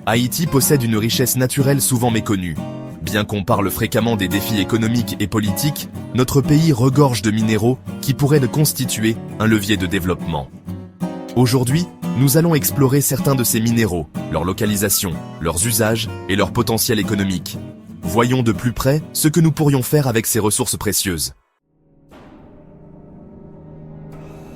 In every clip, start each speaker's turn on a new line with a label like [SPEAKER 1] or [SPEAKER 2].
[SPEAKER 1] Haïti possède une richesse naturelle souvent méconnue. Bien qu'on parle fréquemment des défis économiques et politiques, notre pays regorge de minéraux qui pourraient constituer un levier de développement. Aujourd'hui, nous allons explorer certains de ces minéraux, leur localisation, leurs usages et leur potentiel économique. Voyons de plus près ce que nous pourrions faire avec ces ressources précieuses.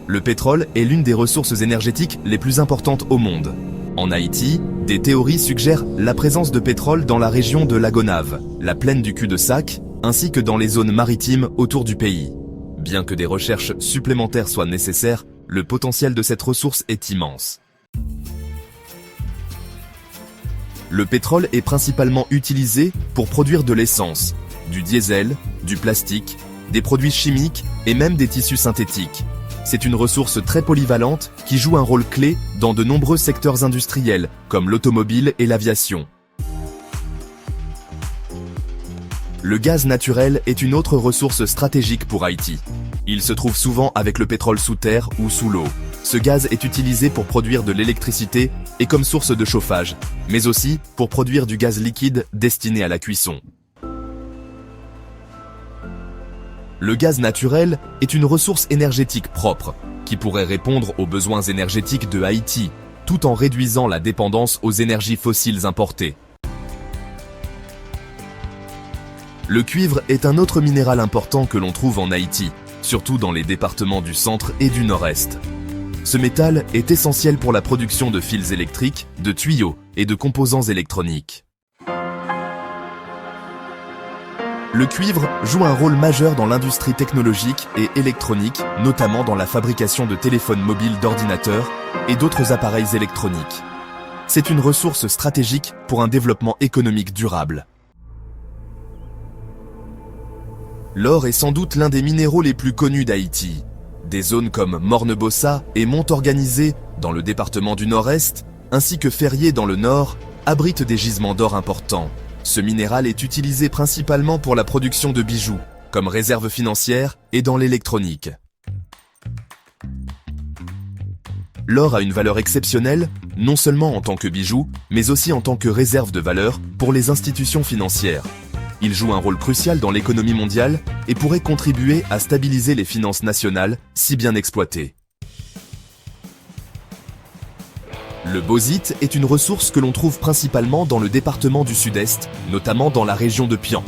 [SPEAKER 1] Le pétrole est l'une des ressources énergétiques les plus importantes au monde. En Haïti, des théories suggèrent la présence de pétrole dans la région de la Gonâve, la plaine du cul-de-sac, ainsi que dans les zones maritimes autour du pays. Bien que des recherches supplémentaires soient nécessaires, le potentiel de cette ressource est immense. Le pétrole est principalement utilisé pour produire de l'essence, du diesel, du plastique, des produits chimiques et même des tissus synthétiques. C'est une ressource très polyvalente qui joue un rôle clé dans de nombreux secteurs industriels, comme l'automobile et l'aviation. Le gaz naturel est une autre ressource stratégique pour Haïti. Il se trouve souvent avec le pétrole sous terre ou sous l'eau. Ce gaz est utilisé pour produire de l'électricité et comme source de chauffage, mais aussi pour produire du gaz liquide destiné à la cuisson. Le gaz naturel est une ressource énergétique propre, qui pourrait répondre aux besoins énergétiques de Haïti, tout en réduisant la dépendance aux énergies fossiles importées. Le cuivre est un autre minéral important que l'on trouve en Haïti, surtout dans les départements du centre et du nord-est. Ce métal est essentiel pour la production de fils électriques, de tuyaux et de composants électroniques. Le cuivre joue un rôle majeur dans l'industrie technologique et électronique, notamment dans la fabrication de téléphones mobiles, d'ordinateurs et d'autres appareils électroniques. C'est une ressource stratégique pour un développement économique durable. L'or est sans doute l'un des minéraux les plus connus d'Haïti. Des zones comme Morne-Bossa et Mont-Organisé, dans le département du Nord-Est, ainsi que Ferrier dans le Nord, abritent des gisements d'or importants. Ce minéral est utilisé principalement pour la production de bijoux, comme réserve financière et dans l'électronique. L'or a une valeur exceptionnelle, non seulement en tant que bijou, mais aussi en tant que réserve de valeur pour les institutions financières. Il joue un rôle crucial dans l'économie mondiale et pourrait contribuer à stabiliser les finances nationales si bien exploitées. Le bauxite est une ressource que l'on trouve principalement dans le département du Sud-Est, notamment dans la région de Pian.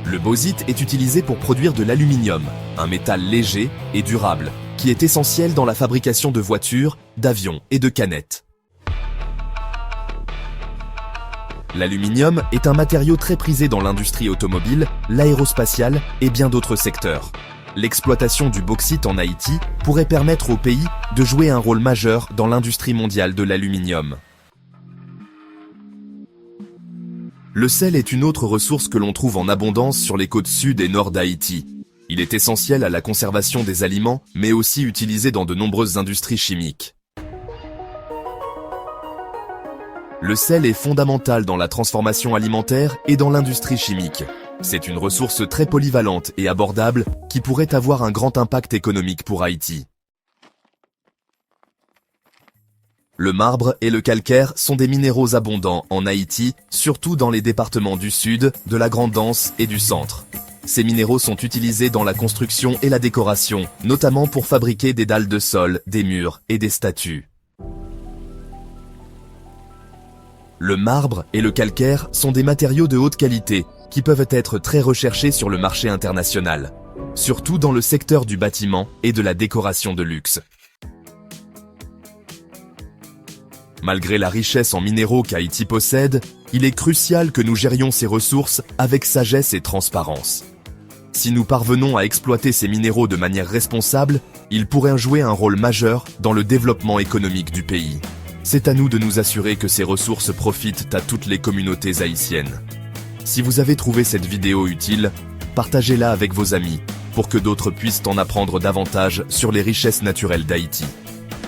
[SPEAKER 1] Le bauxite est utilisé pour produire de l'aluminium, un métal léger et durable, qui est essentiel dans la fabrication de voitures, d'avions et de canettes. L'aluminium est un matériau très prisé dans l'industrie automobile, l'aérospatiale et bien d'autres secteurs. L'exploitation du bauxite en Haïti pourrait permettre au pays de jouer un rôle majeur dans l'industrie mondiale de l'aluminium. Le sel est une autre ressource que l'on trouve en abondance sur les côtes sud et nord d'Haïti. Il est essentiel à la conservation des aliments, mais aussi utilisé dans de nombreuses industries chimiques. Le sel est fondamental dans la transformation alimentaire et dans l'industrie chimique. C'est une ressource très polyvalente et abordable qui pourrait avoir un grand impact économique pour Haïti. Le marbre et le calcaire sont des minéraux abondants en Haïti, surtout dans les départements du sud, de la Grande Anse et du centre. Ces minéraux sont utilisés dans la construction et la décoration, notamment pour fabriquer des dalles de sol, des murs et des statues. Le marbre et le calcaire sont des matériaux de haute qualité qui peuvent être très recherchés sur le marché international, surtout dans le secteur du bâtiment et de la décoration de luxe. Malgré la richesse en minéraux qu'Haïti possède, il est crucial que nous gérions ces ressources avec sagesse et transparence. Si nous parvenons à exploiter ces minéraux de manière responsable, ils pourraient jouer un rôle majeur dans le développement économique du pays. C'est à nous de nous assurer que ces ressources profitent à toutes les communautés haïtiennes. Si vous avez trouvé cette vidéo utile, partagez-la avec vos amis pour que d'autres puissent en apprendre davantage sur les richesses naturelles d'Haïti.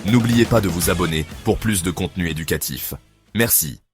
[SPEAKER 1] N'oubliez pas de vous abonner pour plus de contenu éducatif. Merci.